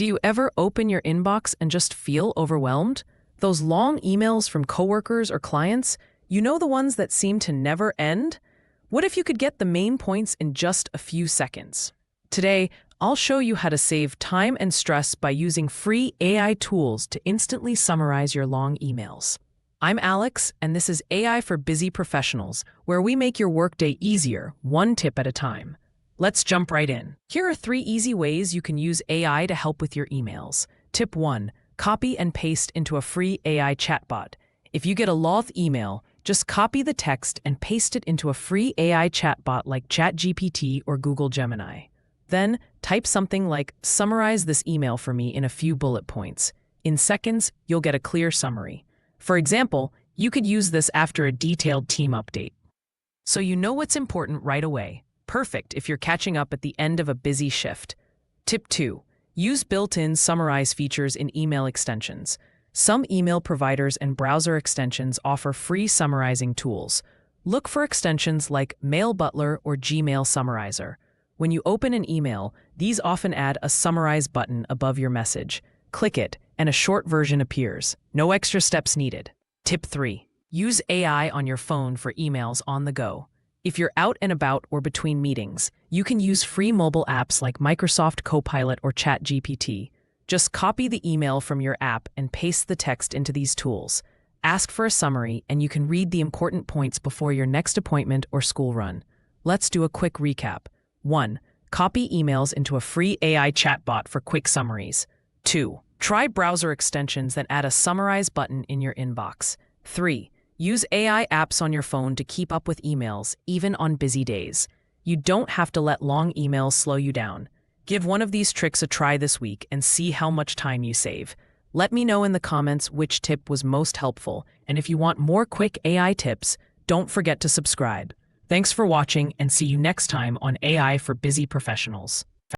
Do you ever open your inbox and just feel overwhelmed? Those long emails from coworkers or clients, the ones that seem to never end? What if you could get the main points in just a few seconds? Today, I'll show you how to save time and stress by using free AI tools to instantly summarize your long emails. I'm Alex, and this is AI for Busy Professionals, where we make your workday easier, one tip at a time. Let's jump right in. Here are 3 easy ways you can use AI to help with your emails. Tip 1. Copy and paste into a free AI chatbot. If you get a long email, just copy the text and paste it into a free AI chatbot like ChatGPT or Google Gemini. Then, type something like, "Summarize this email for me in a few bullet points." In seconds, you'll get a clear summary. For example, you could use this after a detailed team update. So you know what's important right away. Perfect if you're catching up at the end of a busy shift. Tip 2. Use built-in summarize features in email extensions. Some email providers and browser extensions offer free summarizing tools. Look for extensions like Mail Butler or Gmail Summarizer. When you open an email, these often add a summarize button above your message. Click it, and a short version appears. No extra steps needed. Tip 3. Use AI on your phone for emails on the go. If you're out and about or between meetings, you can use free mobile apps like Microsoft Copilot or ChatGPT. Just copy the email from your app and paste the text into these tools. Ask for a summary, and you can read the important points before your next appointment or school run. Let's do a quick recap. 1. Copy emails into a free AI chatbot for quick summaries. 2. Try browser extensions that add a summarize button in your inbox. 3. Use AI apps on your phone to keep up with emails, even on busy days. You don't have to let long emails slow you down. Give one of these tricks a try this week and see how much time you save. Let me know in the comments which tip was most helpful, and if you want more quick AI tips, don't forget to subscribe. Thanks for watching, and see you next time on AI for Busy Professionals.